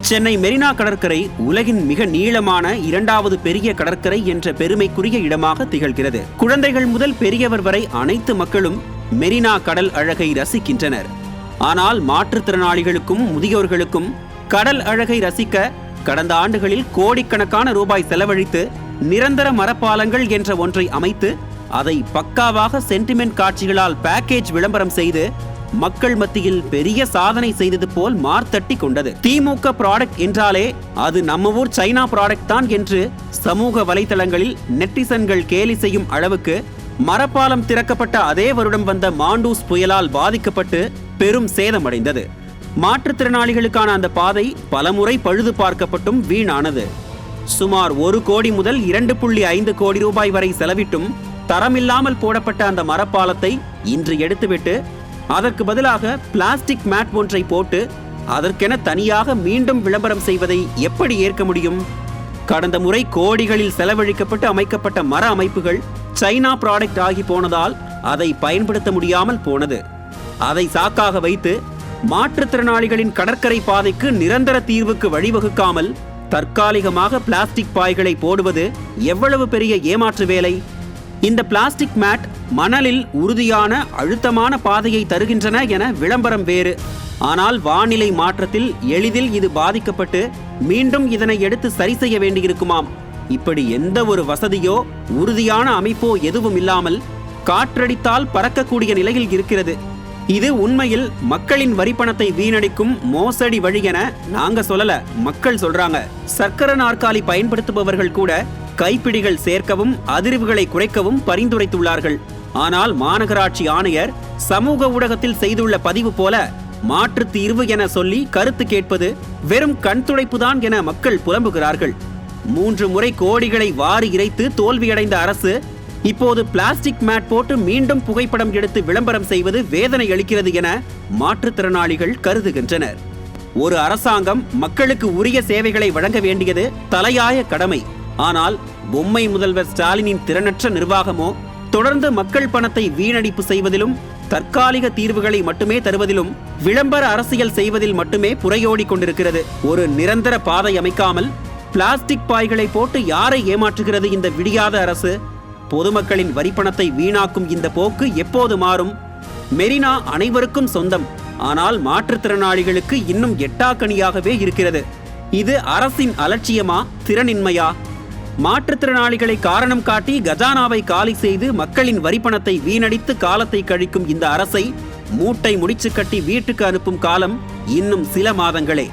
சென்னை மெரினா கடற்கரை உலகின் மிக நீளமான 2வது பெரிய கடற்கரை என்ற பெருமைக்குரிய இடமாக திகழ்கிறது. குழந்தைகள் முதல் பெரியவர் வரை அனைத்து மக்களும் மெரினா கடல் அழகை ரசிக்கின்றனர். ஆனால் மாற்றுத்திறனாளிகளுக்கும் முதியோர்களுக்கும் கடல் அழகை ரசிக்க கடந்த ஆண்டுகளில் கோடிக்கணக்கான ரூபாய் செலவழித்து நிரந்தர மரப்பாலங்கள் என்ற ஒன்றை அமைத்து அதை பக்காவாக சென்டிமெண்ட் காட்சிகளால் பேக்கேஜ் விளம்பரம் செய்து மக்கள் மத்தியில் பெரிய சாதனை செய்தது போல் மார்த்தட்டி கொண்டது. திமுக ப்ராடக்ட் என்றாலே அது நம்ம ஊர் சைனா ப்ராடக்ட் தான் என்று சமூக வலைதளங்களில் நெட்டிசன்கள் கேலி செய்யும் அளவுக்கு மரப்பாலம் திறக்கப்பட்ட அதே வருடம் வந்த மாண்டூஸ் புயலால் பாதிக்கப்பட்டு பெரும் சேதமடைந்தது. மாற்றுத்திறனாளிகளுக்கான அந்த பாதை பலமுறை பழுது பார்க்கப்பட்டும் வீணானது. சுமார் 1 கோடி முதல் 2.5 கோடி ரூபாய் வரை செலவிட்டும் தரமில்லாமல் போடப்பட்ட அந்த மரப்பாலத்தை இன்று எடுத்துவிட்டு அதற்கு பதிலாக பிளாஸ்டிக் மேட் ஒன்றை போட்டு அதற்கென தனியாக மீண்டும் விளம்பரம் செய்வதை எப்படி ஏற்க முடியும்? கடந்த முறை கோடிகளில் செலவழிக்கப்பட்டு அமைக்கப்பட்ட மர அமைப்புகள் சைனா ப்ராடக்ட் ஆகி போனதால் அதை பயன்படுத்த முடியாமல் போனது. அதை சாக்காக வைத்து மாற்றுத்திறனாளிகளின் கடற்கரை பாதைக்கு நிரந்தர தீர்வுக்கு வழிவகுக்காமல் தற்காலிகமாக பிளாஸ்டிக் பாய்களை போடுவது எவ்வளவு பெரிய ஏமாற்று வேலை! இந்த பிளாஸ்டிக் மேட் மணலில் உறுதியான அழுத்தமான பாதையை தருகின்றன என விளம்பரம் வேறு. ஆனால் வானிலை மாற்றத்தில் எளிதில் இது பாதிக்கப்பட்டு மீண்டும் இதனை எடுத்து சரி செய்ய வேண்டியிருக்குமாம். இப்படி எந்த ஒரு வசதியோ உறுதியான அமைப்போ எதுவும் இல்லாமல் காற்றடித்தால் பறக்கக்கூடிய நிலையில் இருக்கிறது. இது உண்மையில் மக்களின் வரிப்பணத்தை வீணடிக்கும் மோசடி வழி என நாங்க சொல்லல, மக்கள் சொல்றாங்க. சக்கர நாற்காலி பயன்படுத்துபவர்கள் கூட கைப்பிடிகள் சேர்க்கவும் அதிர்வுகளை குறைக்கவும் பரிந்துரைத்துள்ளார்கள். ஆனால் மாநகராட்சி ஆணையர் சமூக ஊடகத்தில் செய்துள்ள பதிவு போல மாற்று தீர்வு என சொல்லி கருத்து கேட்பது வெறும் கண் துடைப்புதான் என மக்கள் புலம்புகிறார்கள். 3 முறை கோடிகளை வாரி இறைத்து தோல்வியடைந்த அரசு இப்போது பிளாஸ்டிக் மேட் போட்டு மீண்டும் புகைப்படம் எடுத்து விளம்பரம் செய்வது வேதனை அளிக்கிறது என மாற்றுத்திறனாளிகள் கருதுகின்றனர். ஒரு அரசாங்கம் மக்களுக்கு உரிய சேவைகளை வழங்க வேண்டியது தலையாய கடமை. ஆனால் பொம்மை முதல்வர் ஸ்டாலினின் திறனற்ற நிர்வாகமோ தொடர்ந்து மக்கள் பணத்தை வீணடிப்பு செய்வதிலும் தற்காலிக தீர்வுகளை மட்டுமே தருவதிலும் விளம்பர அரசியல் செய்வதில் மட்டுமே புரையோடி கொண்டிருக்கிறது. ஒரு நிரந்தர பாதை அமைக்காமல் பிளாஸ்டிக் பாய்களை போட்டு யாரை ஏமாற்றுகிறது இந்த விடியாத அரசு? பொதுமக்களின் வரிப்பணத்தை வீணாக்கும் இந்த போக்கு எப்போது மாறும்? மெரினா அனைவருக்கும் சொந்தம். ஆனால் மாற்றுத்திறனாளிகளுக்கு இன்னும் எட்டாக்கனியாகவே இருக்கிறது. இது அரசின் அலட்சியமா, திறனின்மையா? மாற்றுத்திறனாளிகளை காரணம் காட்டி கஜானாவை காலி செய்து மக்களின் வரிப்பணத்தை வீணடித்து காலத்தை கழிக்கும் இந்த அரசை மூட்டை முடிச்சு கட்டி வீட்டுக்கு அனுப்பும் காலம் இன்னும் சில மாதங்களே.